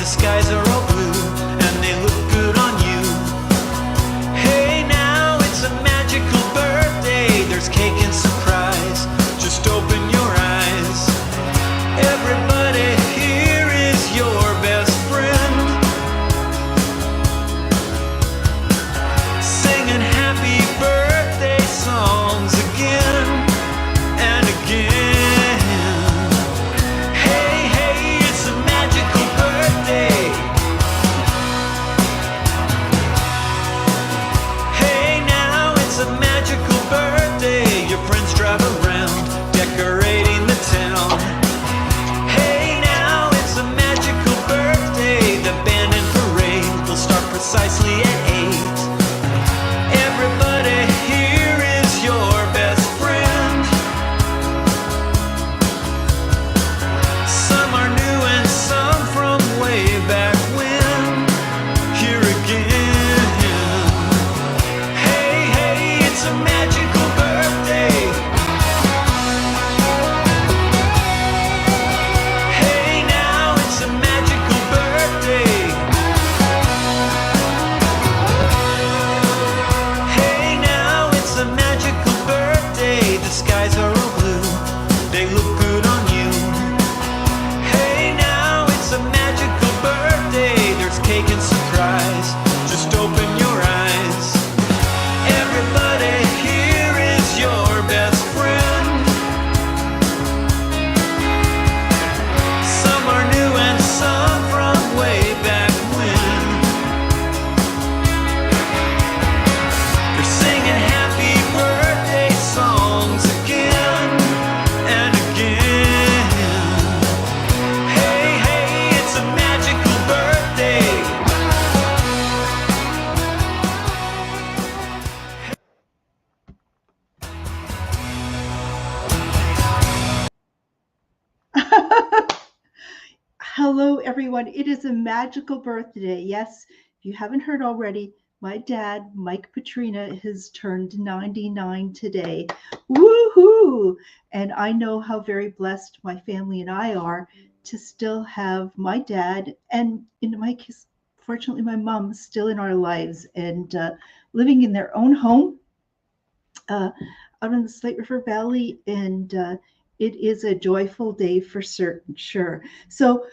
skies are all blue and they look good on you. Hey, now it's a magical birthday. There's cake and surprise. Just open your eyes. Everybody here is your best friend, singing happy birthday songs again and again. Hey, hey, it's a magical birthday. Hey, now it's a magical birthday. Your friends drive around decorating the town. Hey, now it's a magical birthday. The band and parade will start precisely at 8. Everybody here is your best friend. Some are new and some from way back when. Here again. Hey, hey, it's a magical birthday. Hey, now it's a magical birthday. Hey, now it's a magical birthday. The skies are all blue, they look good on you. Hey, now it's a magical birthday. There's cake and surprise. Just open your eyes. Everybody here is your best friend. Some are new and some from way back when. They're singing happy birthday songs again and again. Hey, hey, it's a magical birthday. Hello, everyone. It is a magical birthday. Yes, if you haven't heard already, my dad, Mike Petrina, has turned 99 today. Woohoo! And I know how very blessed my family and I are to still have my dad, and in my case, fortunately, my mom still in our lives and living in their own home out in the Slate River Valley, and it is a joyful day for certain, sure. So,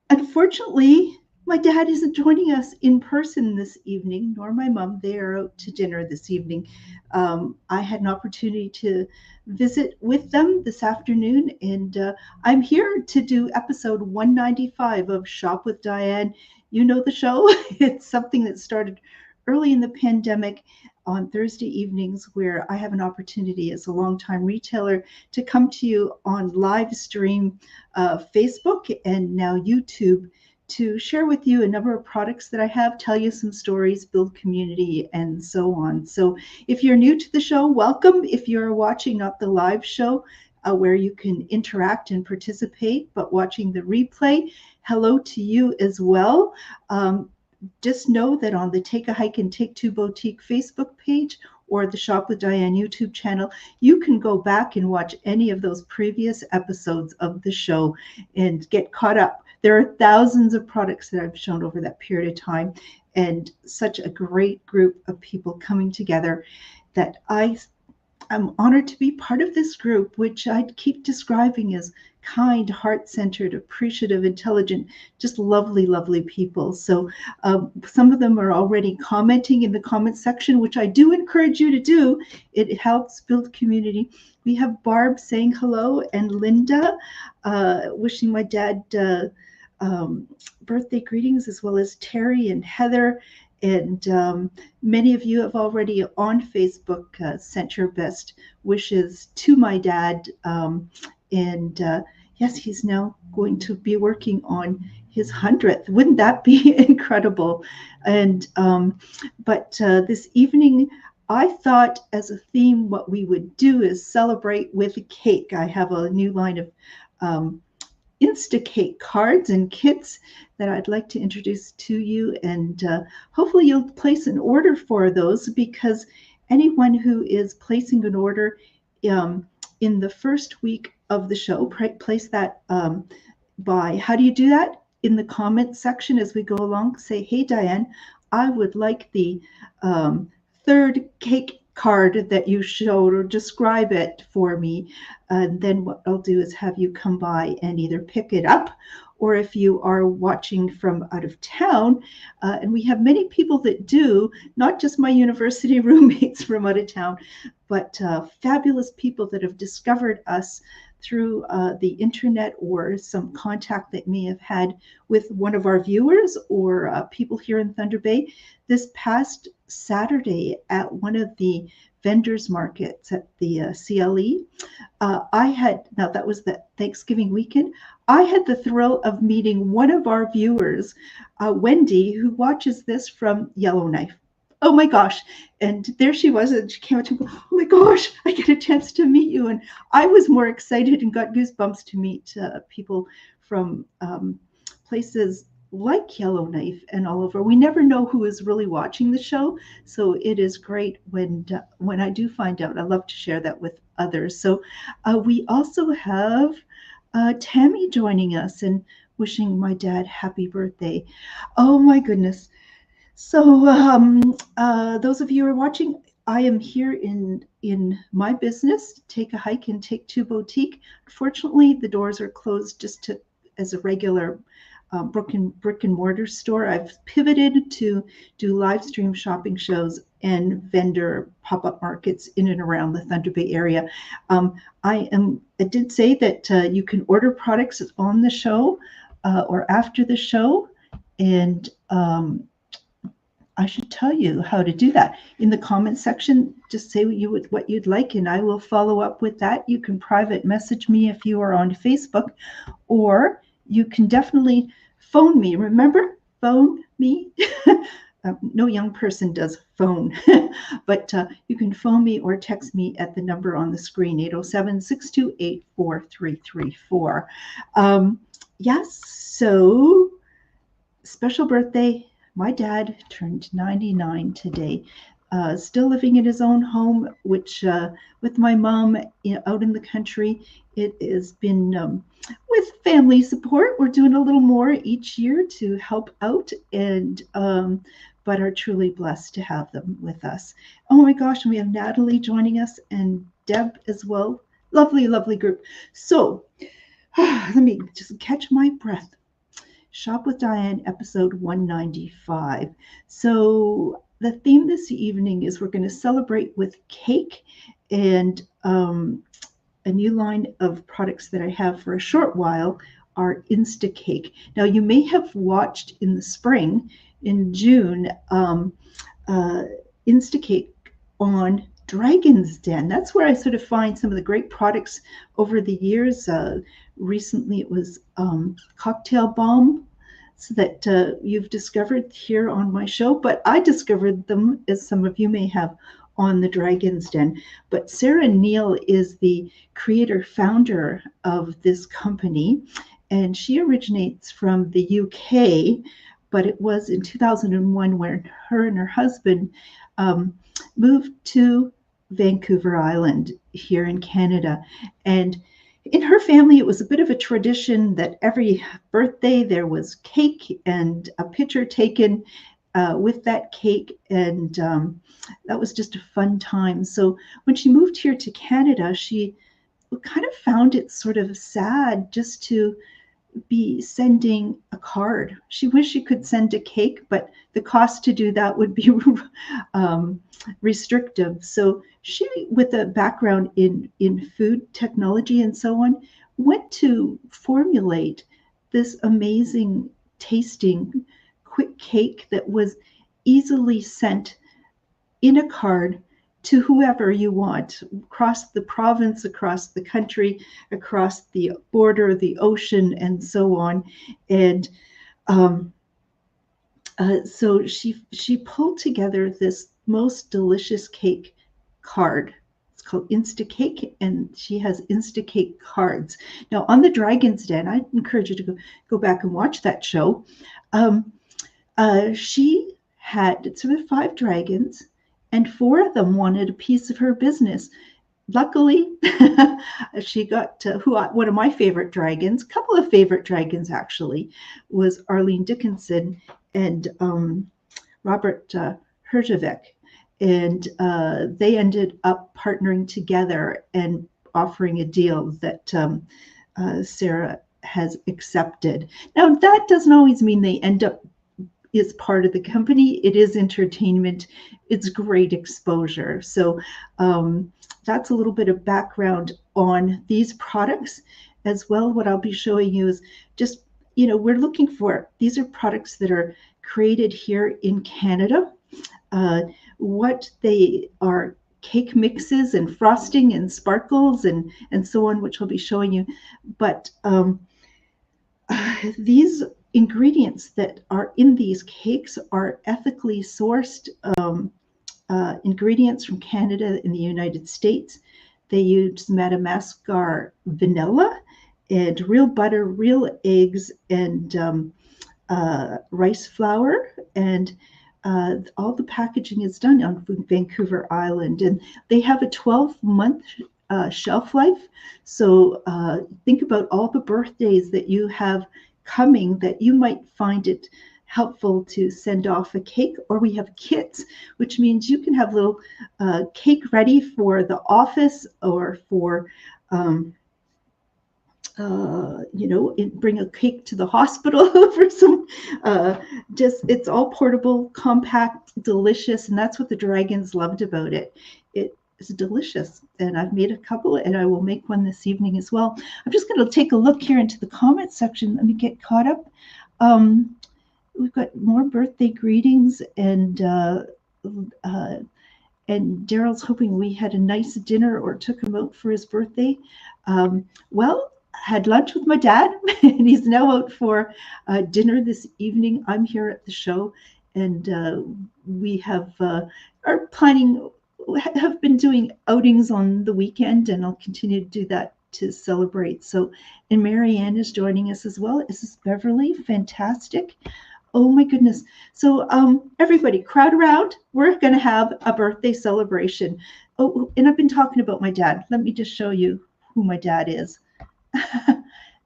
unfortunately, my dad isn't joining us in person this evening, nor my mom. They are out to dinner this evening. I had an opportunity to visit with them this afternoon, and I'm here to do episode 195 of Shop with Diane. You know the show. It's something that started early in the pandemic on Thursday evenings, where I have an opportunity as a longtime retailer to come to you on live stream Facebook and now YouTube to share with you a number of products that I have, tell you some stories, build community, and so on. So if you're new to the show, welcome. If you're watching not the live show where you can interact and participate, but watching the replay, hello to you as well. Just know that on the Take a Hike and Take Two Boutique Facebook page or the Shop with Diane YouTube channel, you can go back and watch any of those previous episodes of the show and get caught up. There are thousands of products that I've shown over that period of time, and such a great group of people coming together that I'm honored to be part of this group, which I keep describing as kind, heart-centered, appreciative, intelligent, just lovely, lovely people. So some of them are already commenting in the comment section, which I do encourage you to do. It helps build community. We have Barb saying hello, and Linda wishing my dad birthday greetings, as well as Terry and Heather. And many of you have already on Facebook sent your best wishes to my dad. Yes, he's now going to be working on his 100th. Wouldn't that be incredible? And but this evening, I thought as a theme, what we would do is celebrate with a cake. I have a new line of Instacake cards and kits that I'd like to introduce to you, and hopefully you'll place an order for those, because anyone who is placing an order in the first week of the show, place that by, how do you do that? in the comment section as we go along, say, hey, Diane, I would like the third cake card that you showed, or describe it for me. And then what I'll do is have you come by and either pick it up, or if you are watching from out of town, and we have many people that do, not just my university roommates from out of town, but fabulous people that have discovered us through the internet, or some contact that may have had with one of our viewers, or people here in Thunder Bay. This past Saturday at one of the vendors markets at the CLE, now that was the Thanksgiving weekend, I had the thrill of meeting one of our viewers, Wendy, who watches this from Yellowknife. Oh my gosh. And there she was, and she came up to me, oh my gosh, I get a chance to meet you. And I was more excited and got goosebumps to meet people from places like Yellowknife and all over. We never know who is really watching the show, so it is great when I do find out. I love to share that with others. So we also have Tammy joining us and wishing my dad happy birthday. Oh my goodness. So those of you who are watching, I am here in my business, Take a Hike and Take Two Boutique. Unfortunately, the doors are closed just as a regular brick and mortar store. I've pivoted to do live stream shopping shows and vendor pop-up markets in and around the Thunder Bay area. I did say that you can order products on the show or after the show, and I should tell you how to do that. In the comment section, just say what you'd like, and I will follow up with that. You can private message me if you are on Facebook, or you can definitely phone me. Remember, phone me. No young person does phone, but you can phone me or text me at the number on the screen, 807-628-4334. Yes, so special birthday. My dad turned 99 today, still living in his own home, which with my mom out in the country, it has been with family support. We're doing a little more each year to help out, and but are truly blessed to have them with us. Oh my gosh, and we have Natalie joining us and Deb as well. Lovely, lovely group. So let me just catch my breath. Shop with Diane, episode 195. So the theme this evening is we're going to celebrate with cake, and a new line of products that I have for a short while are Instacake. Now, you may have watched in the spring, in June, Instacake on Dragon's Den. That's where I sort of find some of the great products over the years. Recently, it was cocktail balm, so that you've discovered here on my show, but I discovered them, as some of you may have, on the Dragon's Den. But Sarah Neal is the creator founder of this company, and she originates from the UK, but it was in 2001 when her and her husband moved to Vancouver Island here in Canada. And in her family, it was a bit of a tradition that every birthday there was cake and a picture taken with that cake, and that was just a fun time. So when she moved here to Canada, she kind of found it sort of sad just to be sending a card. She wished she could send a cake, but the cost to do that would be restrictive. So she, with a background in food technology and so on, went to formulate this amazing tasting quick cake that was easily sent in a card to whoever you want, across the province, across the country, across the border, the ocean, and so on. And so she pulled together this most delicious cake card. It's called Instacake, and she has Instacake cards. Now, on the Dragon's Den, I encourage you to go back and watch that show. She had sort of 5 dragons, and 4 of them wanted a piece of her business. luckily, she got one of my favorite dragons, a couple of favorite dragons actually, was Arlene Dickinson and Robert Herjavec. And they ended up partnering together and offering a deal that Sarah has accepted. Now, that doesn't always mean they end up is part of the company. It is entertainment. It's great exposure. So that's a little bit of background on these products as well. What I'll be showing you is just, we're looking for, these are products that are created here in Canada. What they are, cake mixes and frosting and sparkles and so on, which I'll be showing you. But these ingredients that are in these cakes are ethically sourced ingredients from Canada and the United States. They use Madagascar vanilla and real butter, real eggs, and rice flour. And all the packaging is done on Vancouver Island. And they have a 12-month shelf life. So think about all the birthdays that you have coming that you might find it helpful to send off a cake. Or we have kits, which means you can have little cake ready for the office or for bring a cake to the hospital for some, it's all portable, compact, delicious. And that's what the dragons loved about it. It is delicious. And I've made a couple and I will make one this evening as well. I'm just going to take a look here into the comment section. Let me get caught up. We've got more birthday greetings and Daryl's hoping we had a nice dinner or took him out for his birthday. Well, had lunch with my dad and he's now out for dinner this evening. I'm here at the show and we have are planning, have been doing outings on the weekend and I'll continue to do that to celebrate. So, and Marianne is joining us as well. This is Beverly, fantastic. Oh my goodness. So everybody crowd around. We're going to have a birthday celebration. Oh, and I've been talking about my dad. Let me just show you who my dad is.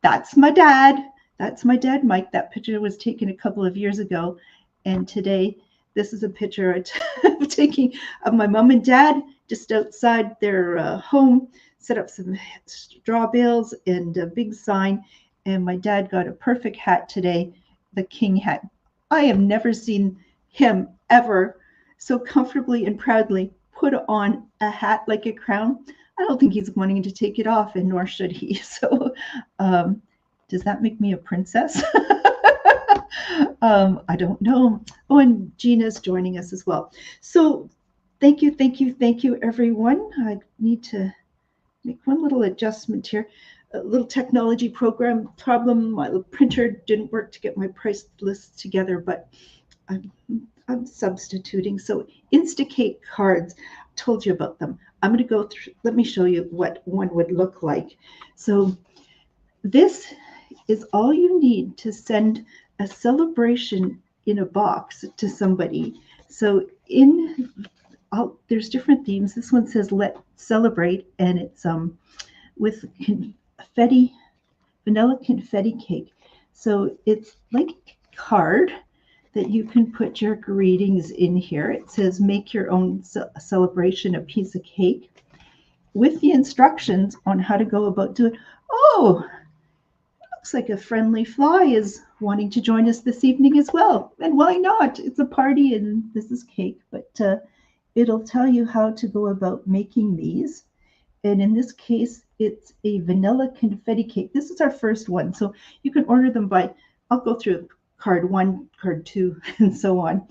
That's my dad. That's my dad, Mike. That picture was taken a couple of years ago. And today, this is a picture I'm taking of my mom and dad just outside their home, set up some straw bales and a big sign. And my dad got a perfect hat today, the king hat. I have never seen him ever so comfortably and proudly put on a hat like a crown. I don't think he's wanting to take it off, and nor should he. So does that make me a princess? I don't know. Oh, and Gina's joining us as well. So thank you, everyone. I need to make one little adjustment here. A little technology problem. My printer didn't work to get my price list together, but I'm substituting. So Instacake cards, told you about them. I'm going to go through, let me show you what one would look like. So this is all you need to send a celebration in a box to somebody. So there's different themes. This one says "Let's Celebrate," and it's with confetti, vanilla confetti cake. So it's like a card that you can put your greetings in here. It says "Make your own celebration a piece of cake," with the instructions on how to go about doing it. Oh, looks like a friendly fly is wanting to join us this evening as well. And why not? It's a party and this is cake, but it'll tell you how to go about making these. And in this case, it's a vanilla confetti cake. This is our first one. So you can order them by, I'll go through card 1, card 2, and so on.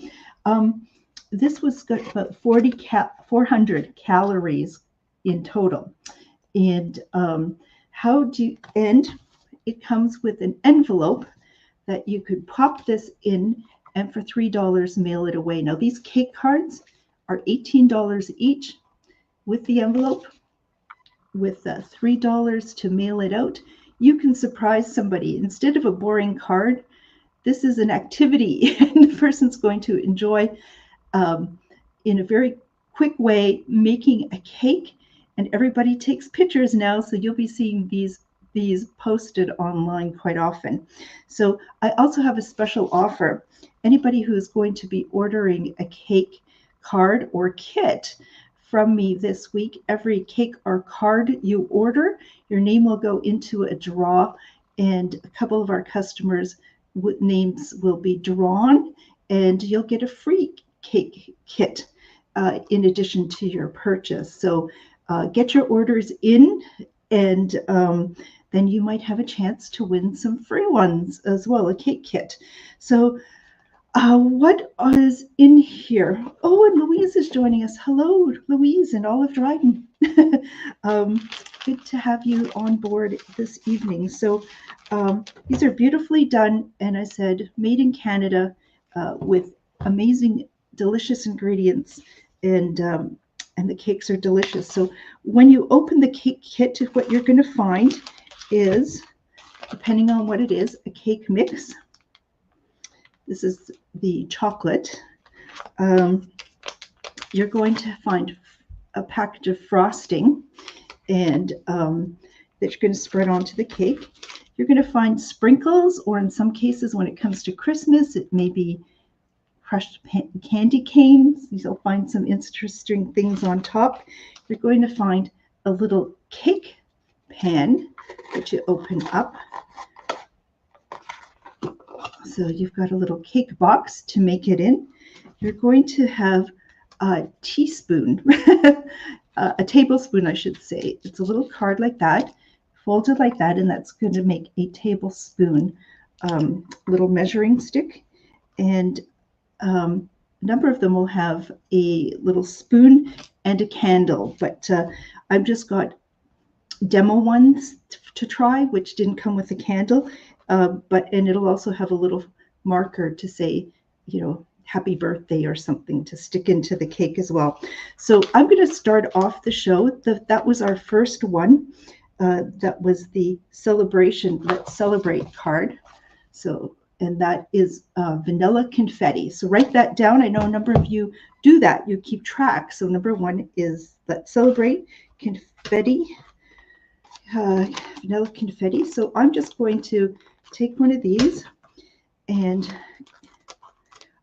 This was got about 400 calories in total. And it comes with an envelope that you could pop this in and for $3 mail it away. Now these cake cards are $18 each with the envelope, with $3 to mail it out. You can surprise somebody. Instead of a boring card, this is an activity and the person's going to enjoy in a very quick way making a cake and everybody takes pictures now, so you'll be seeing these posted online quite often. So I also have a special offer. Anybody who's going to be ordering a cake card or kit from me this week, every cake or card you order, your name will go into a draw, and a couple of our customers' names will be drawn, and you'll get a free cake kit in addition to your purchase. So get your orders in, and then you might have a chance to win some free ones as well, a cake kit. So what is in here? Oh, and Louise is joining us. Hello, Louise and Olive Dryden. Good to have you on board this evening. So these are beautifully done, and I said made in Canada with amazing, delicious ingredients, and the cakes are delicious. So when you open the cake kit, what you're going to find is, depending on what it is, a cake mix. This is the chocolate. You're going to find a package of frosting, and that you're going to spread onto the cake. You're going to find sprinkles, or in some cases, when it comes to Christmas, it may be crushed candy canes. You'll find some interesting things on top. You're going to find a little cake pan that you open up. So you've got a little cake box to make it in. You're going to have a teaspoon, a tablespoon, I should say. It's a little card like that, folded like that, and that's going to make a tablespoon little measuring stick. And a number of them will have a little spoon and a candle, but I've just got demo ones to try, which didn't come with a candle, and it'll also have a little marker to say, happy birthday or something to stick into the cake as well. So I'm going to start off the show. That was our first one. That was the celebration, Let's Celebrate card. So, and that is vanilla confetti. So write that down. I know a number of you do that. You keep track. So number one is Let's Celebrate confetti, vanilla confetti. So I'm just going to take one of these, and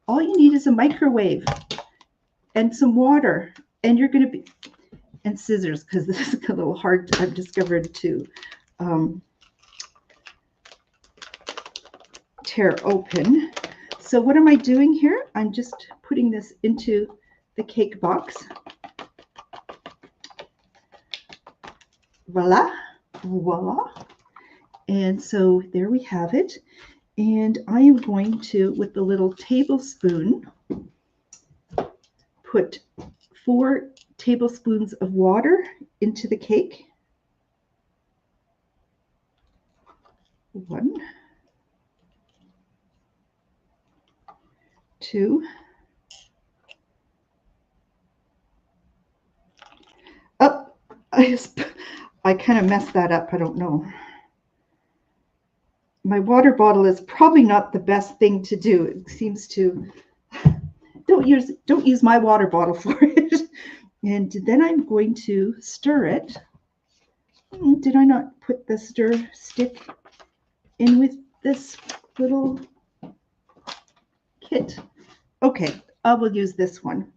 all you need is a microwave and some water, and you're going to be, and scissors, because this is a little hard, I've discovered, to tear open. So what am I doing here? I'm just putting this into the cake box. Voila, voila. And so there we have it. And I am going to, with the little tablespoon, put 4 tablespoons of water into the cake. 1, 2. Oh, I kind of messed that up. I don't know. My water bottle is probably not the best thing to do. It seems to, don't use my water bottle for it. And then I'm going to stir it. Did I not put the stir stick in with this little kit? Okay, I will use this one.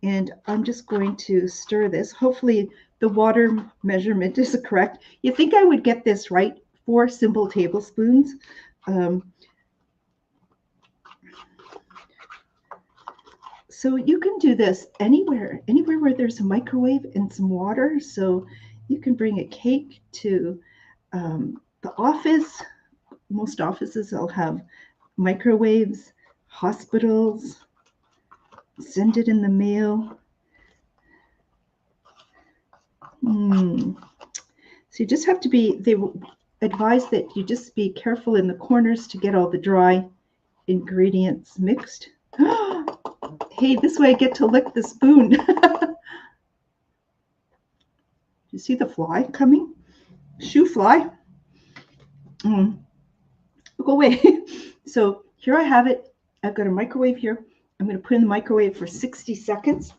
And I'm just going to stir this. Hopefully the water measurement is correct. You think I would get this right? 4 simple tablespoons. So you can do this anywhere where there's a microwave and some water. So you can bring a cake to the office. Most offices will have microwaves, hospitals, send it in the mail. So you just have to be, they advise that you just be careful in the corners to get all the dry ingredients mixed. Hey, this way I get to lick the spoon. You see the fly coming? Shoe fly. Go away. So here I have it. I've got a microwave here. I'm going to put in the microwave for 60 seconds.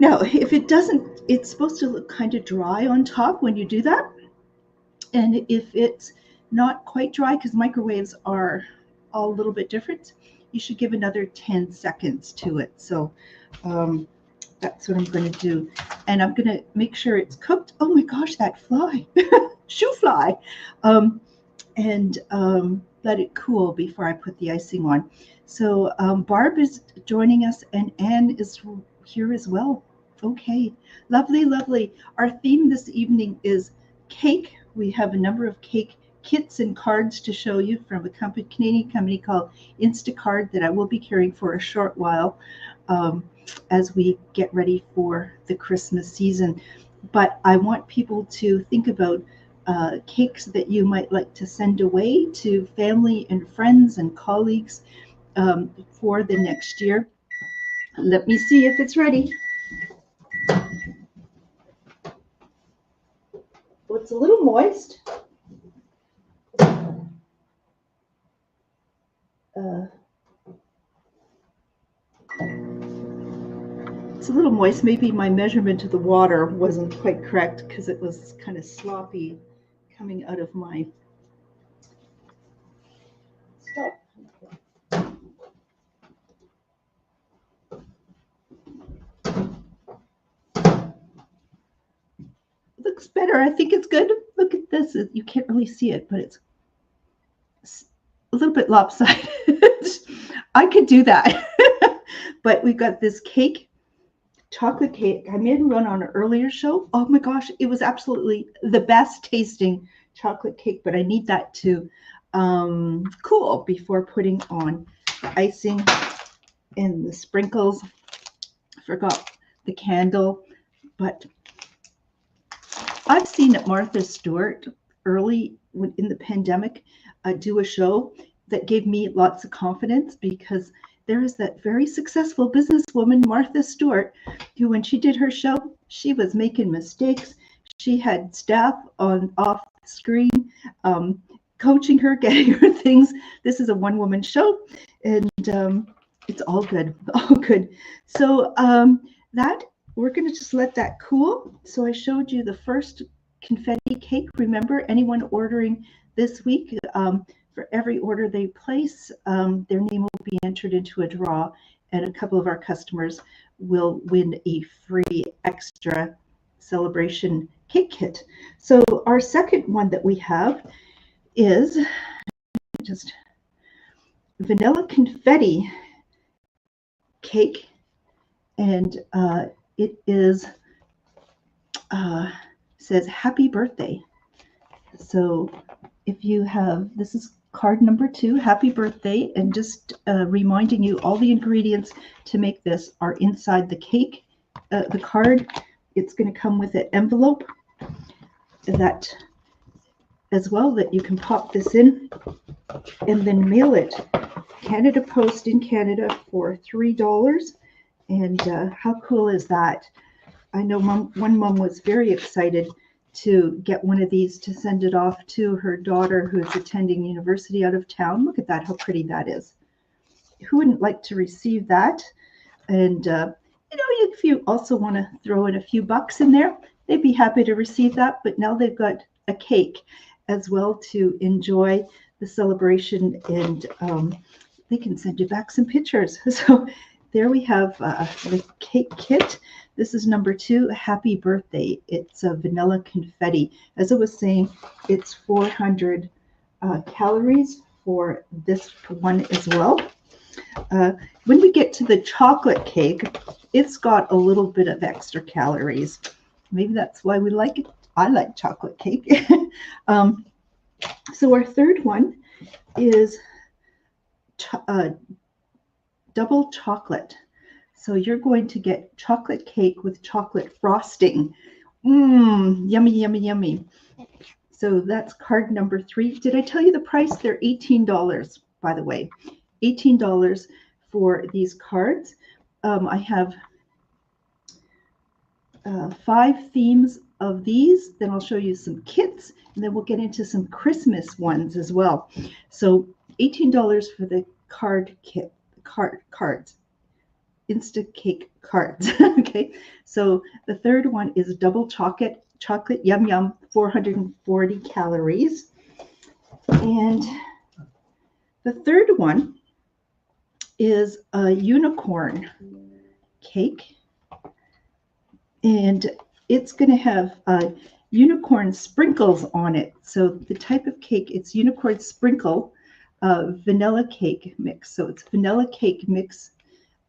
Now, if it doesn't, it's supposed to look kind of dry on top when you do that. And if it's not quite dry, because microwaves are all a little bit different, you should give another 10 seconds to it. So that's what I'm going to do. And I'm going to make sure it's cooked. Oh my gosh, that fly, shoe fly. And let it cool before I put the icing on. So Barb is joining us and Anne is here as well. Okay, lovely, lovely. Our theme this evening is cake. We have a number of cake kits and cards to show you from a Canadian company called Instacart that I will be carrying for a short while as we get ready for the Christmas season. But I want people to think about cakes that you might like to send away to family and friends and colleagues for the next year. Let me see if it's ready. Well, it's a little moist. It's a little moist. Maybe my measurement of the water wasn't quite correct because it was kind of sloppy coming out of my stuff. Looks better. I think it's good. Look at this. You can't really see it, but it's a little bit lopsided. I could do that. But we've got this cake, chocolate cake. I made one on an earlier show. Oh my gosh, it was absolutely the best tasting chocolate cake, but I need that to cool before putting on the icing and the sprinkles. Forgot the candle, but I've seen Martha Stewart early in the pandemic do a show that gave me lots of confidence because there is that very successful businesswoman, Martha Stewart, who when she did her show, she was making mistakes. She had staff on off screen coaching her, getting her things. This is a one-woman show, and it's all good, all good. So that we're going to just let that cool. So I showed you the first confetti cake. Remember, anyone ordering this week, for every order they place, their name will be entered into a draw, and a couple of our customers will win a free extra celebration cake kit. So our second one that we have is just vanilla confetti cake, and it is says happy birthday. So if you have, this is card number 2, happy birthday, and just reminding you all the ingredients to make this are inside the cake, the card. It's going to come with an envelope that as well that you can pop this in and then mail it Canada Post in Canada for $3. And how cool is that? I know one mom was very excited to get one of these to send it off to her daughter who's attending university out of town. Look at that, how pretty that is. Who wouldn't like to receive that? And if you also want to throw in a few bucks in there, they'd be happy to receive that. But now they've got a cake as well to enjoy the celebration, and they can send you back some pictures. So there we have the cake kit. This is number 2, happy birthday. It's a vanilla confetti. As I was saying, it's 400 calories for this one as well. When we get to the chocolate cake, it's got a little bit of extra calories. Maybe that's why we like it. I like chocolate cake. So our third one is double chocolate. So you're going to get chocolate cake with chocolate frosting. Yummy, yummy, yummy. So that's card number 3. Did I tell you the price? They're $18, by the way. $18 for these cards. I have 5 themes of these. Then I'll show you some kits, and then we'll get into some Christmas ones as well. So $18 for the card kit, cards. Insta cake cards. Okay, so the third one is double chocolate yum yum, 440 calories. And the third one is a unicorn cake, and it's going to have unicorn sprinkles on it. So the type of cake, it's unicorn sprinkle vanilla cake mix. So it's vanilla cake mix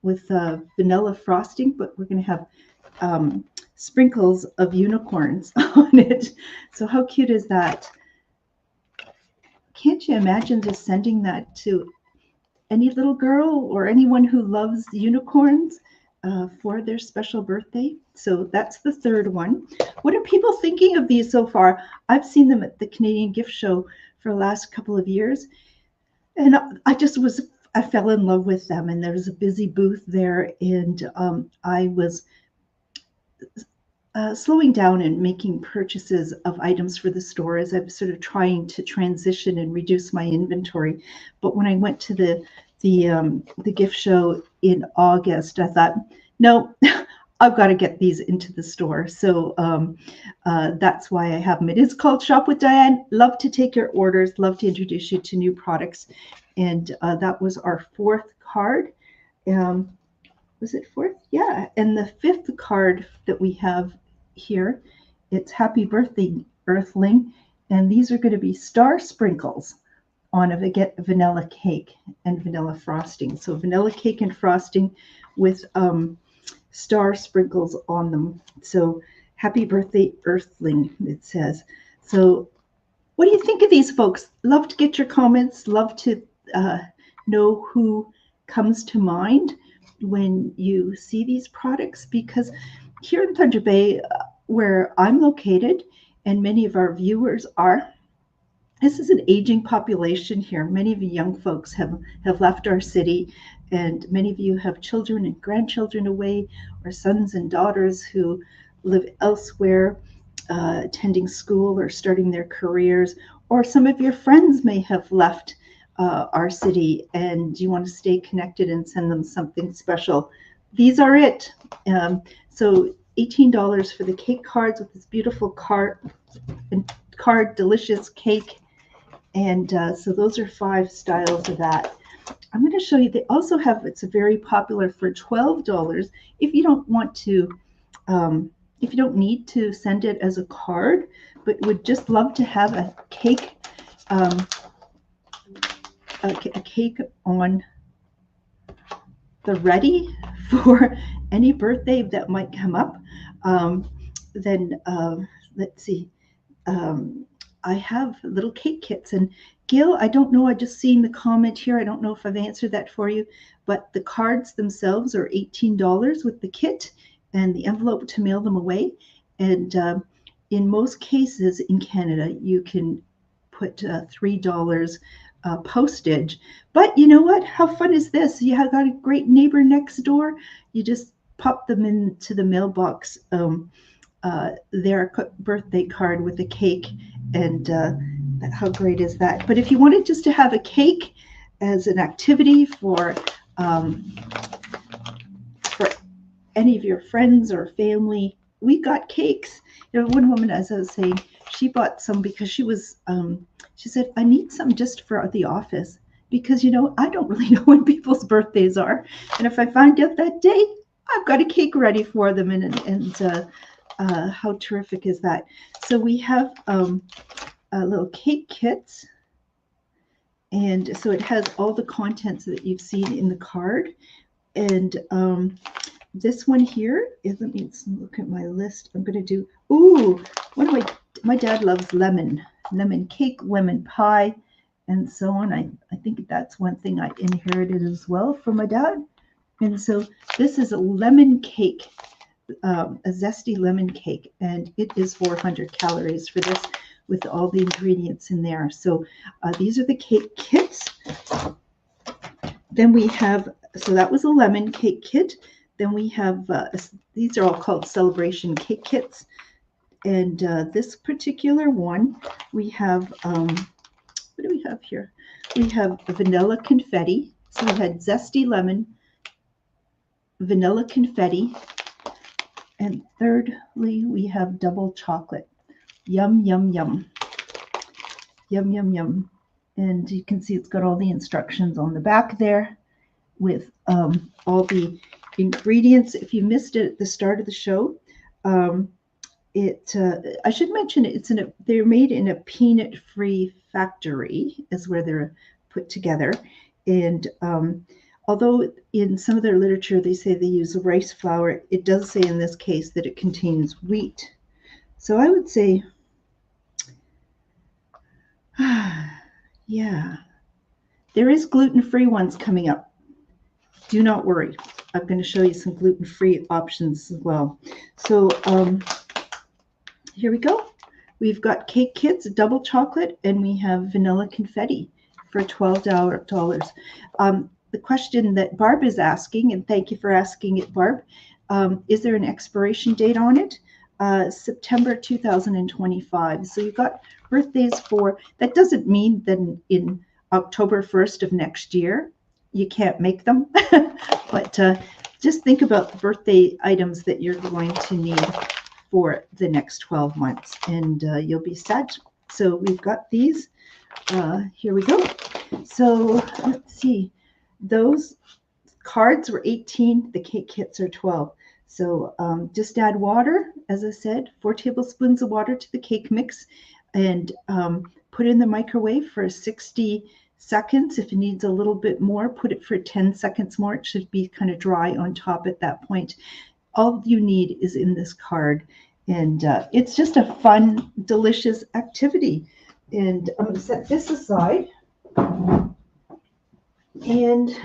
with vanilla frosting, but we're going to have sprinkles of unicorns on it. So how cute is that? Can't you imagine just sending that to any little girl or anyone who loves unicorns for their special birthday? So that's the third one. What are people thinking of these so far? I've seen them at the Canadian Gift Show for the last couple of years, and I fell in love with them. And there was a busy booth there, and I was slowing down and making purchases of items for the store as I'm sort of trying to transition and reduce my inventory. But when I went to the gift show in August, I thought, no, I've got to get these into the store. So that's why I have them. It is called Shop with Diane. Love to take your orders. Love to introduce you to new products. And that was our fourth card. Was it fourth? Yeah. And the fifth card that we have here, it's Happy Birthday, Earthling. And these are going to be star sprinkles on a vanilla cake and vanilla frosting. So vanilla cake and frosting with star sprinkles on them. So Happy Birthday, Earthling, it says. So what do you think of these folks? Love to get your comments. Love to know who comes to mind when you see these products, because here in Thunder Bay, where I'm located, and many of our viewers are, this is an aging population here. Many of you young folks have left our city, and many of you have children and grandchildren away, or sons and daughters who live elsewhere, attending school or starting their careers, or some of your friends may have left our city and you want to stay connected and send them something special. These are it. So $18 for the cake cards with this beautiful card, delicious cake. And so those are 5 styles of that. I'm going to show you, they also have, it's a very popular for $12 if you don't want to, if you don't need to send it as a card, but would just love to have a cake, a cake on the ready for any birthday that might come up. Then let's see. I have little cake kits, and Gil, I don't know, I just seen the comment here. I don't know if I've answered that for you, but the cards themselves are $18 with the kit and the envelope to mail them away. And in most cases in Canada, you can put $3 postage. But you know what? How fun is this? You have got a great neighbor next door. You just pop them into the mailbox, their birthday card with a cake, and how great is that? But if you wanted just to have a cake as an activity for any of your friends or family, we got cakes. You know, one woman, as I was saying, she bought some because she was she said, I need some just for the office, because, you know, I don't really know when people's birthdays are. And if I find out that day, I've got a cake ready for them. And how terrific is that? So we have little cake kits. And so it has all the contents that you've seen in the card. And this one here is, let me look at my list. I'm going to do, my dad loves lemon cake, lemon pie, and so on. I think that's one thing I inherited as well from my dad. And so this is a lemon cake, a zesty lemon cake, and it is 400 calories for this with all the ingredients in there. So these are the cake kits. Then we have, so that was a lemon cake kit. Then we have, these are all called celebration cake kits. And this particular one, we have, what do we have here? We have vanilla confetti. So we had zesty lemon, vanilla confetti. And thirdly, we have double chocolate. Yum, yum, yum. Yum, yum, yum. And you can see it's got all the instructions on the back there with all the ingredients. If you missed it at the start of the show, I should mention they're made in a peanut-free factory, is where they're put together. And although in some of their literature they say they use rice flour, it does say in this case that it contains wheat. So I would say, yeah, there is gluten-free ones coming up. Do not worry. I'm going to show you some gluten-free options as well. So here we go. We've got cake kits, double chocolate, and we have vanilla confetti for $12. The question that Barb is asking, and thank you for asking it, Barb, is there an expiration date on it? September 2025. So you've got birthdays that doesn't mean that in October 1st of next year, you can't make them, but just think about the birthday items that you're going to need for the next 12 months, and you'll be set. So we've got these. Here we go. So let's see. Those cards were 18. The cake kits are 12. So just add water, as I said, 4 tablespoons of water to the cake mix, and put it in the microwave for 60 seconds. If it needs a little bit more, put it for 10 seconds more. It should be kind of dry on top at that point. All you need is in this card, and it's just a fun, delicious activity. And I'm going to set this aside and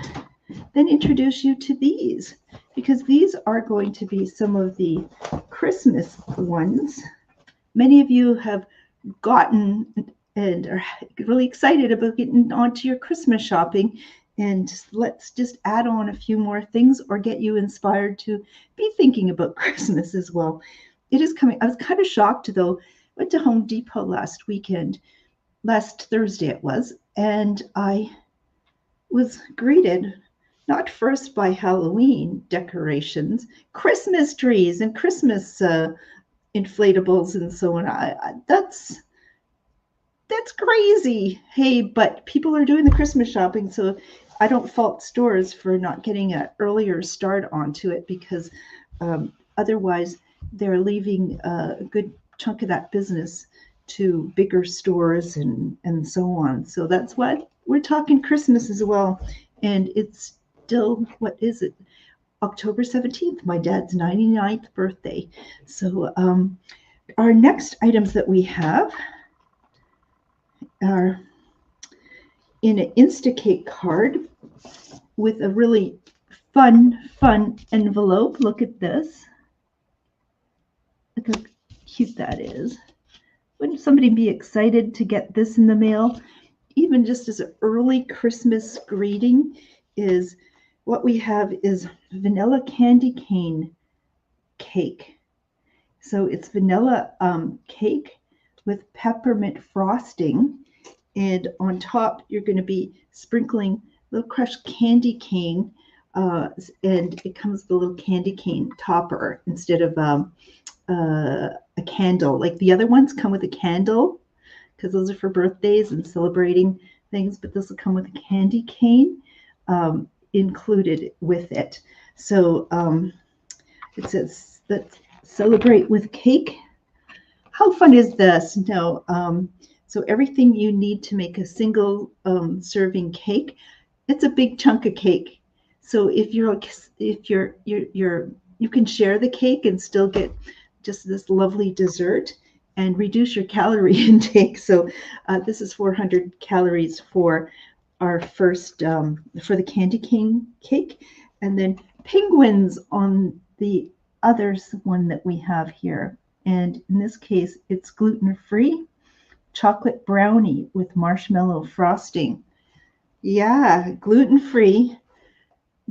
then introduce you to these, because these are going to be some of the Christmas ones. Many of you have gotten and are really excited about getting onto your Christmas shopping. And let's just add on a few more things or get you inspired to be thinking about Christmas as well. It is coming. I was kind of shocked, though. Went to Home Depot last Thursday it was, and I was greeted not first by Halloween decorations, Christmas trees and Christmas inflatables and so on. That's crazy. Hey, but people are doing the Christmas shopping, so I don't fault stores for not getting an earlier start onto it, because otherwise they're leaving a good chunk of that business to bigger stores and so on. So that's what we're talking Christmas as well. And it's still, what is it? October 17th, my dad's 99th birthday. So our next items that we have are in an Instacake card with a really fun envelope. Look at this. Look how cute that is. Wouldn't somebody be excited to get this in the mail? Even just as an early Christmas greeting, is what we have is vanilla candy cane cake. So it's vanilla cake with peppermint frosting, and on top you're going to be sprinkling little crushed candy cane, and it comes with a little candy cane topper instead of a candle. Like the other ones come with a candle, because those are for birthdays and celebrating things, but this will come with a candy cane included with it. So it says, let's celebrate with cake. How fun is this? No. So everything you need to make a single serving cake, it's a big chunk of cake. So if you can share the cake and still get just this lovely dessert and reduce your calorie intake. So this is 400 calories for our first, for the candy cane cake, and then penguins on the other one that we have here. And in this case, it's gluten-free chocolate brownie with marshmallow frosting. Yeah, gluten-free,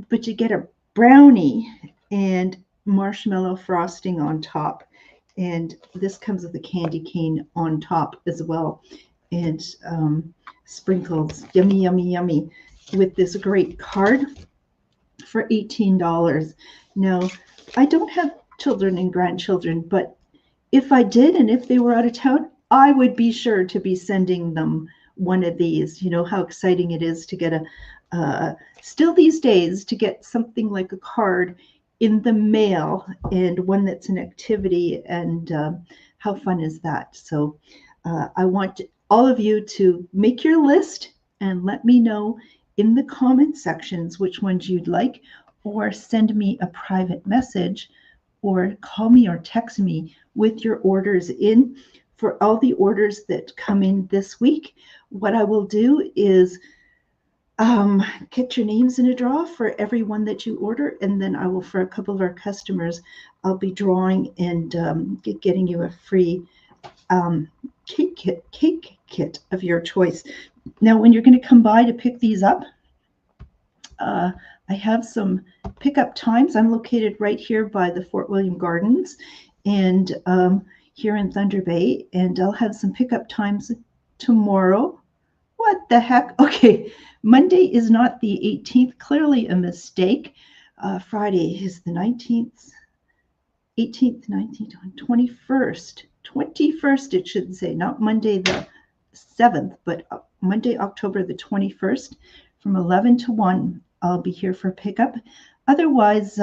but you get a brownie and marshmallow frosting on top. And this comes with a candy cane on top as well, and sprinkles. Yummy, yummy, yummy, with this great card. for $18. Now, I don't have children and grandchildren, but if I did and if they were out of town, I would be sure to be sending them one of these. You know how exciting it is to get still these days, to get something like a card in the mail, and one that's an activity. And how fun is that? So I want all of you to make your list and let me know in the comment sections which ones you'd like, or send me a private message, or call me or text me with your orders in. For all the orders that come in this week, what I will do is get your names in a draw for every one that you order, and then I will, for a couple of our customers, I'll be drawing and getting you a free cake kit of your choice. Now, when you're going to come by to pick these up, I have some pickup times. I'm located right here by the Fort William Gardens, and here in Thunder Bay, and I'll have some pickup times tomorrow. What the heck? Okay, Monday is not the 18th, clearly a mistake. Friday is the 19th, 18th, 19th, 21st. 21st, it should say, not Monday the 7th, but Monday, October the 21st, from 11 to 1. I'll be here for pickup. Otherwise,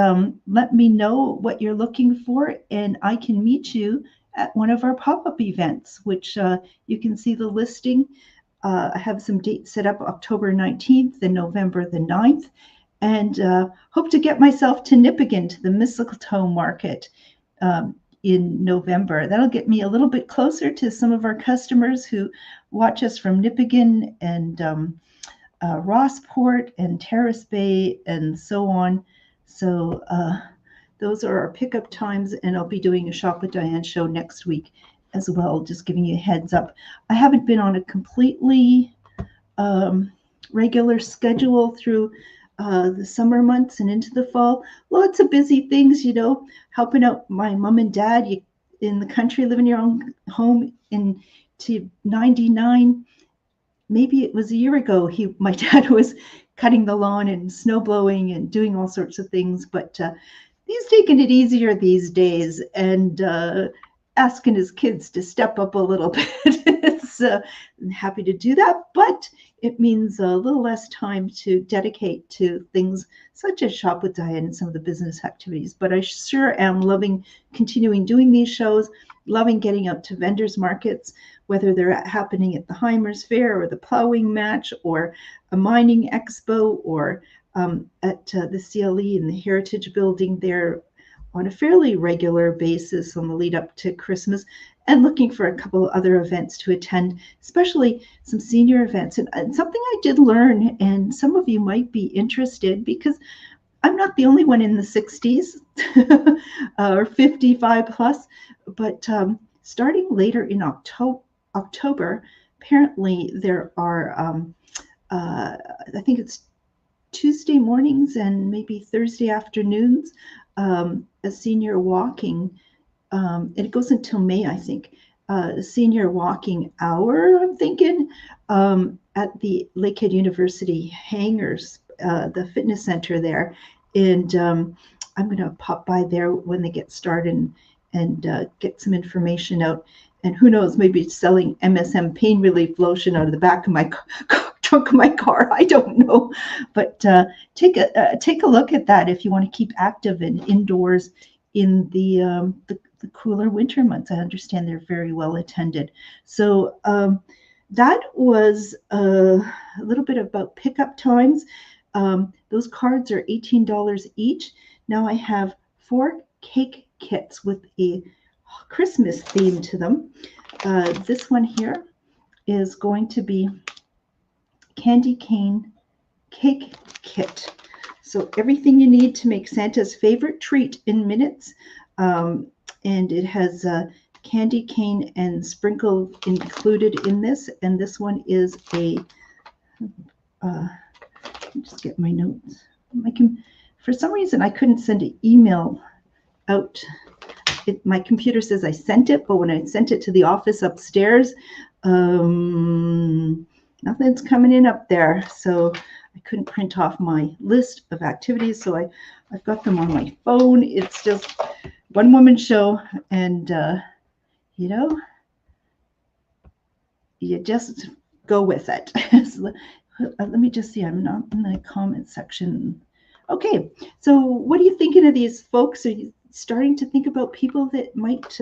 let me know what you're looking for, and I can meet you at one of our pop-up events, which you can see the listing. I have some dates set up, October 19th and November the 9th, and hope to get myself to Nipigon, to the mistletoe market in November. That'll get me a little bit closer to some of our customers who watch us from Nipigon and Rossport and Terrace Bay and so on. So those are our pickup times, and I'll be doing a Shop with Diane show next week as well, just giving you a heads up. I haven't been on a completely regular schedule through the summer months and into the fall. Lots of busy things, you know, helping out my mom and dad in the country, living your own home to 99. Maybe it was a year ago, my dad was cutting the lawn and snow blowing and doing all sorts of things, but he's taking it easier these days, and asking his kids to step up a little bit. I'm happy to do that, but it means a little less time to dedicate to things such as Shop with Diane and some of the business activities. But I sure am loving continuing doing these shows, loving getting out to vendors markets, whether they're happening at the Heimers Fair or the Plowing Match or a mining expo, or at the CLE in the Heritage Building there on a fairly regular basis on the lead up to Christmas, and looking for a couple of other events to attend, especially some senior events. And something I did learn, and some of you might be interested, because I'm not the only one in the 60s or 55 plus, but starting later in October, apparently there are, I think it's Tuesday mornings and maybe Thursday afternoons, a senior walking, and it goes until May, I think, a senior walking hour, I'm thinking, at the Lakehead University hangars, the fitness center there. And I'm going to pop by there when they get started and get some information out. And who knows, maybe selling MSM pain relief lotion out of the back of my trunk of my car. I don't know, but take a look at that if you want to keep active and indoors in the cooler winter months. I understand they're very well attended. So that was a little bit about pickup times. Those cards are $18 each. Now I have 4 cake kits with a Christmas theme to them. This one here is going to be candy cane cake kit. So everything you need to make Santa's favorite treat in minutes. And it has candy cane and sprinkle included in this. And this one is a, just get my notes. For some reason, I couldn't send an email out. My computer says I sent it, but when I sent it to the office upstairs, nothing's coming in up there. So I couldn't print off my list of activities, so I've got them on my phone. It's just one woman show, and you know, you just go with it. So, let me just see. I'm not in the comment section. Okay, so what are you thinking of these folks? Are you starting to think about people that might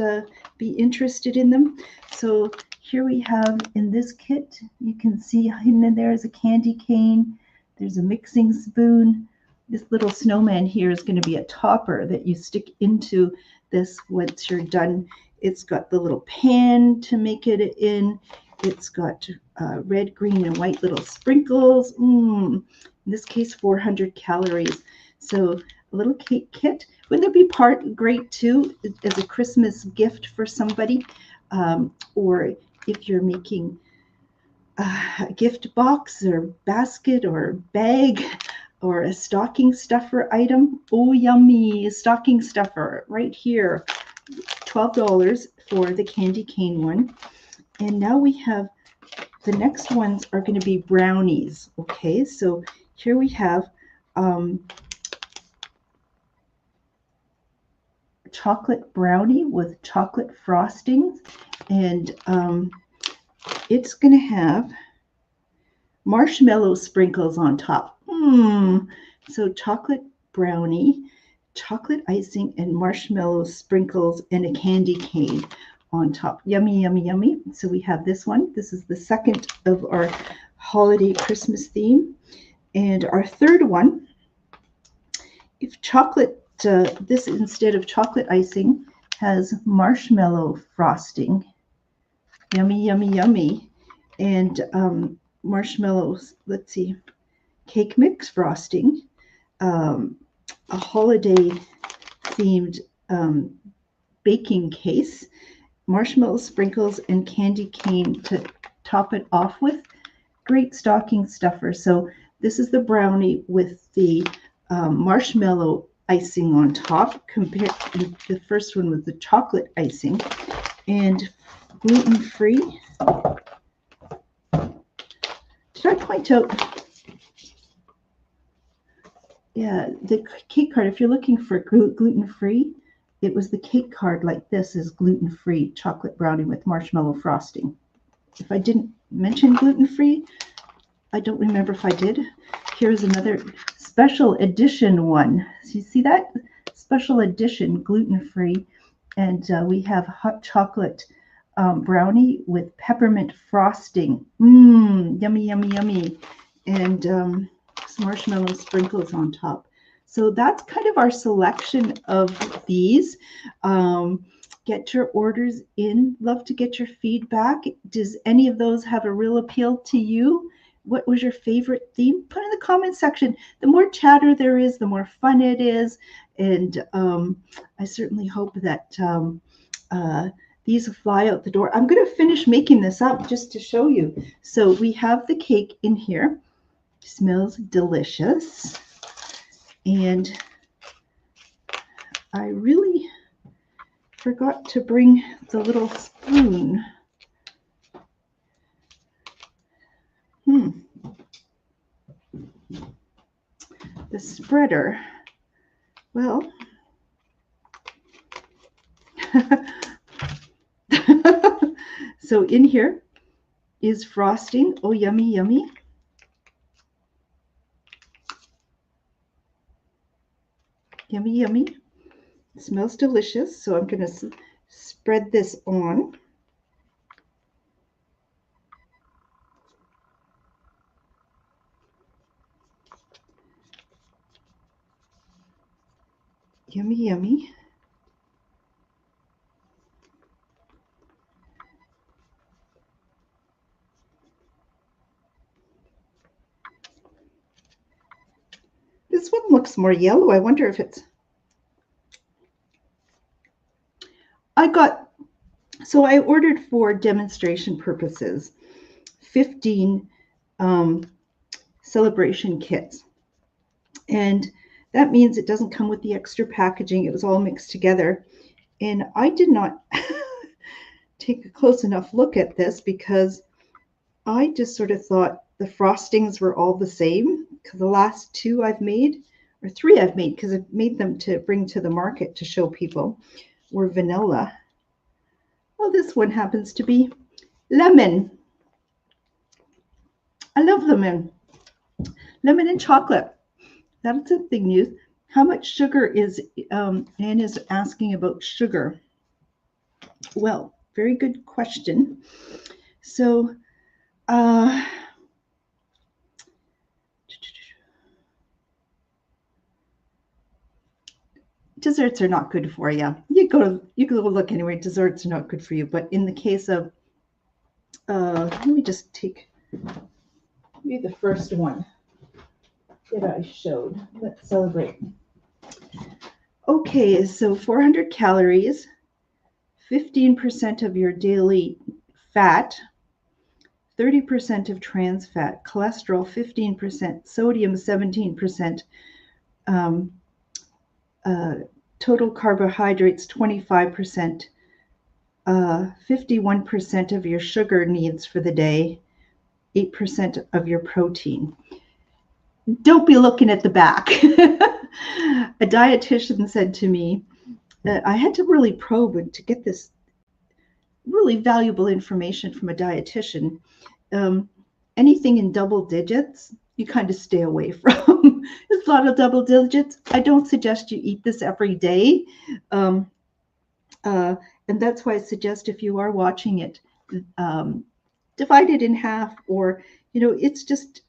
be interested in them? So here we have in this kit, you can see hidden in there is a candy cane. There's a mixing spoon. This little snowman here is going to be a topper that you stick into this once you're done. It's got the little pan to make it in. It's got red, green, and white little sprinkles. In this case, 400 calories. So a little cake kit. Wouldn't that be great too as a Christmas gift for somebody? Or if you're making a gift box or basket or bag or a stocking stuffer item. Oh, yummy, a stocking stuffer right here. $12 for the candy cane one. And now we have, the next ones are going to be brownies. Okay, so here we have chocolate brownie with chocolate frosting. And it's going to have marshmallow sprinkles on top. So chocolate brownie, chocolate icing, and marshmallow sprinkles, and a candy cane on top. Yummy, yummy, yummy. So we have this one. This is the second of our holiday Christmas theme. And our third one, if chocolate, this instead of chocolate icing has marshmallow frosting. Yummy, yummy, yummy. And marshmallows, let's see, cake mix frosting, a holiday themed baking case, marshmallow sprinkles, and candy cane to top it off with. Great stocking stuffer. So this is the brownie with the marshmallow icing on top, compared to the first one with the chocolate icing, and gluten-free. Did I point out? Yeah, the cake card, if you're looking for gluten-free, it was the cake card like this is gluten-free chocolate brownie with marshmallow frosting. If I didn't mention gluten-free, I don't remember if I did. Here's another special edition one. So you see that? Special edition gluten-free. And we have hot chocolate brownie with peppermint frosting. Yummy, yummy, yummy. And some marshmallow sprinkles on top. So that's kind of our selection of these. Get your orders in. Love to get your feedback. Does any of those have a real appeal to you? What was your favorite theme? Put in the comment section. The more chatter there is, the more fun it is. And I certainly hope that these fly out the door. I'm going to finish making this up just to show you. So we have the cake in here. Smells delicious. And I really forgot to bring the little spoon. The spreader. Well, so in here is frosting. Oh, yummy, yummy. Yummy, yummy. It smells delicious. So I'm going to spread this on. Yummy, yummy. This one looks more yellow. I wonder if it's... So I ordered for demonstration purposes 15 celebration kits. And that means it doesn't come with the extra packaging. It was all mixed together. And I did not take a close enough look at this because I just sort of thought the frostings were all the same. The last two I've made, or three I've made, because I've made them to bring to the market to show people, were vanilla. Well, this one happens to be lemon. I love lemon. Lemon and chocolate. That's a big news. How much sugar is, Anne is asking about sugar. Well, very good question. So, desserts are not good for you. You go look anywhere. Desserts are not good for you. But in the case of, let me just take maybe the first one that I showed. Let's celebrate. Okay, so 400 calories, 15% of your daily fat, 30% of trans fat, cholesterol 15%, sodium 17%, total carbohydrates 25%, 51% of your sugar needs for the day, 8% of your protein. Don't be looking at the back. A dietitian said to me that I had to really probe and to get this really valuable information from a dietitian. Anything in double digits, you kind of stay away from. There's a lot of double digits. I don't suggest you eat this every day. And that's why I suggest if you are watching it, divide it in half, or, it's just,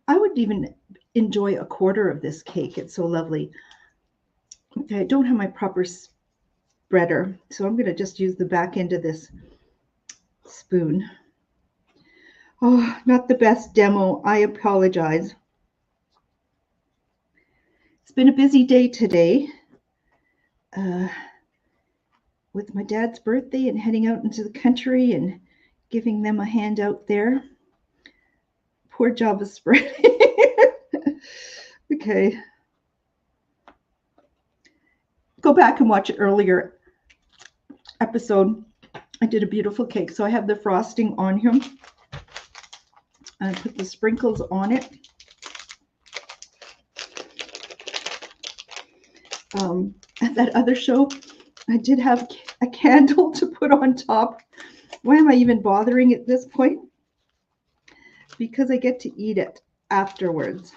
I would even enjoy a quarter of this cake. It's so lovely. Okay, I don't have my proper spreader, so I'm going to just use the back end of this spoon. Oh, not the best demo. I apologize. It's been a busy day today with my dad's birthday and heading out into the country and giving them a hand out there. Poor job of spreading. Okay. Go back and watch an earlier episode. I did a beautiful cake. So I have the frosting on here. I put the sprinkles on it. At that other show, I did have a candle to put on top. Why am I even bothering at this point? Because I get to eat it afterwards.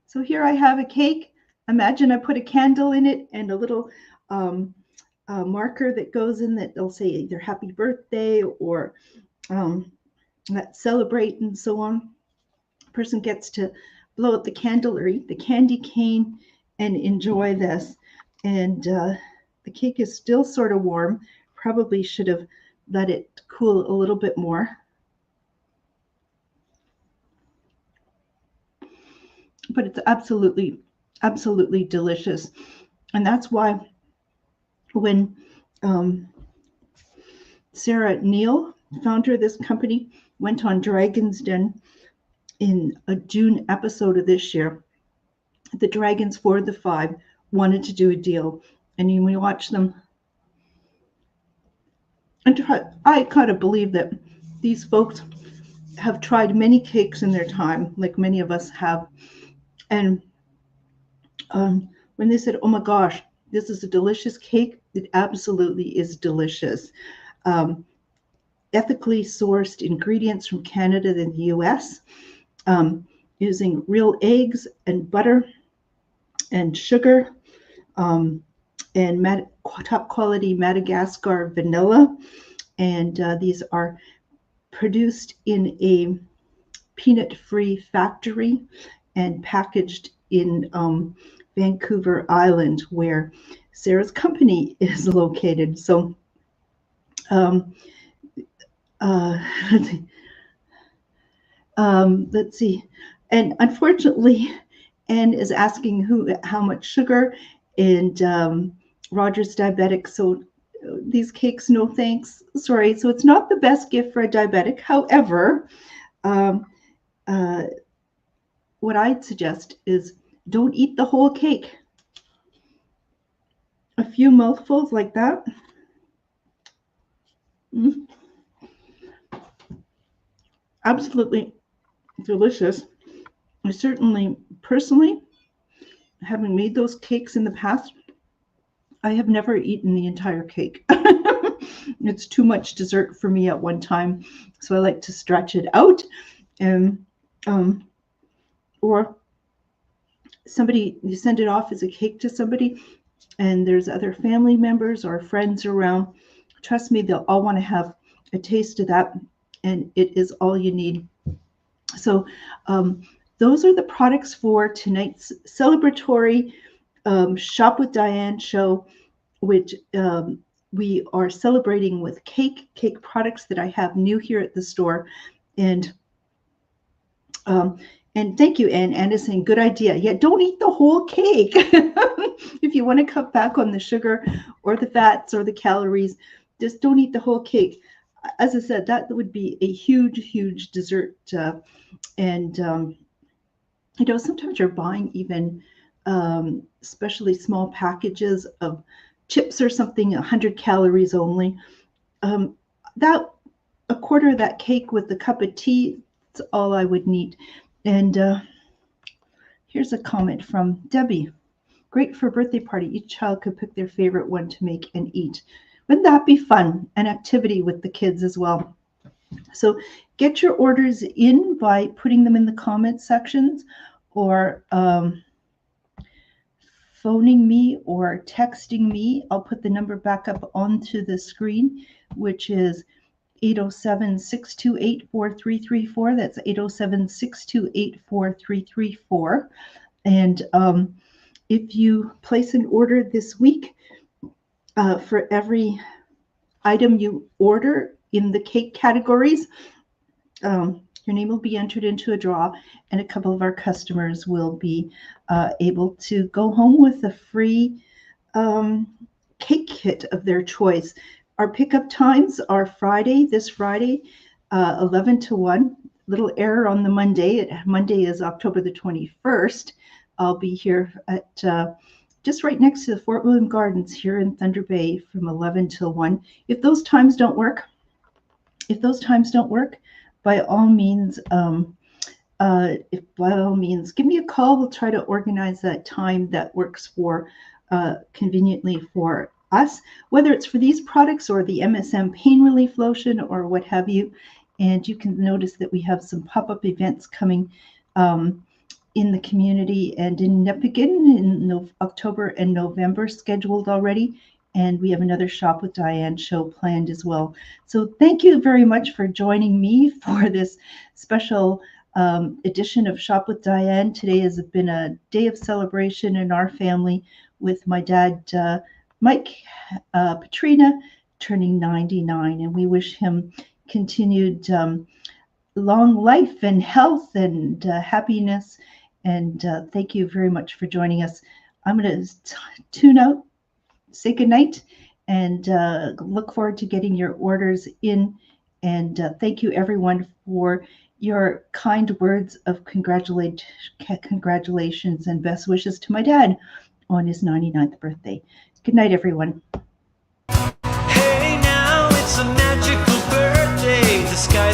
So here I have a cake. Imagine I put a candle in it and a little marker that goes in that they'll say either happy birthday or celebrate and so on. The person gets to blow out the candle or eat the candy cane and enjoy this. And the cake is still sort of warm. Probably should have let it cool a little bit more. But it's absolutely, absolutely delicious. And that's why when Sarah Neal, founder of this company, went on Dragon's Den in a June episode of this year, the Dragons 4 of the 5 wanted to do a deal. And when we watch them, and I kind of believe that these folks have tried many cakes in their time, like many of us have. And when they said, oh my gosh, this is a delicious cake, it absolutely is delicious. Ethically sourced ingredients from Canada and the US, using real eggs and butter and sugar, and top quality Madagascar vanilla. And these are produced in a peanut-free factory and packaged in Vancouver Island, where Sarah's company is located. So let's see. And unfortunately, Anne is asking how much sugar, and Roger's diabetic, so these cakes, no thanks. Sorry. So it's not the best gift for a diabetic. However, what I'd suggest is don't eat the whole cake. A few mouthfuls like that. absolutely delicious. I certainly, personally, having made those cakes in the past, I have never eaten the entire cake. It's too much dessert for me at one time, so I like to stretch it out. And um, or somebody, you send it off as a cake to somebody, and there's other family members or friends around. Trust me, they'll all want to have a taste of that, and it is all you need. So, um, those are the products for tonight's celebratory Shop with Diane show, which we are celebrating with cake products that I have new here at the store. And um, and thank you, Ann Anderson. Good idea. Yeah, don't eat the whole cake. If you want to cut back on the sugar or the fats or the calories, just don't eat the whole cake. As I said, that would be a huge dessert. And sometimes you're buying even especially small packages of chips or something, 100 calories only. Um, that a quarter of that cake with a cup of tea, that's all I would need. And here's a comment from Debbie. Great for a birthday party. Each child could pick their favorite one to make and eat. Wouldn't that be fun? An activity with the kids as well. So get your orders in by putting them in the comment sections, or phoning me or texting me. I'll put the number back up onto the screen, which is 807-628-4334. That's 807-628-4334. And if you place an order this week, for every item you order in the cake categories, your name will be entered into a draw, and a couple of our customers will be able to go home with a free cake kit of their choice. Our pickup times are this Friday, 11 to 1. Little error on the Monday. Monday is October the 21st. I'll be here at just right next to the Fort William Gardens here in Thunder Bay from 11 till 1. If those times don't work, by all means, give me a call. We'll try to organize that time that works for conveniently for us, whether it's for these products or the MSM pain relief lotion or what have you. And you can notice that we have some pop-up events coming in the community and in Nepegan in October and November scheduled already. And we have another Shop with Diane show planned as well. So thank you very much for joining me for this special edition of Shop with Diane. Today has been a day of celebration in our family with my dad, Mike Petrina, turning 99. And we wish him continued long life and health and happiness. And thank you very much for joining us. I'm going to tune out, say goodnight, and look forward to getting your orders in. And thank you, everyone, for your kind words of congratulations and best wishes to my dad on his 99th birthday. Good night, everyone. Hey, now it's a magical birthday. The sky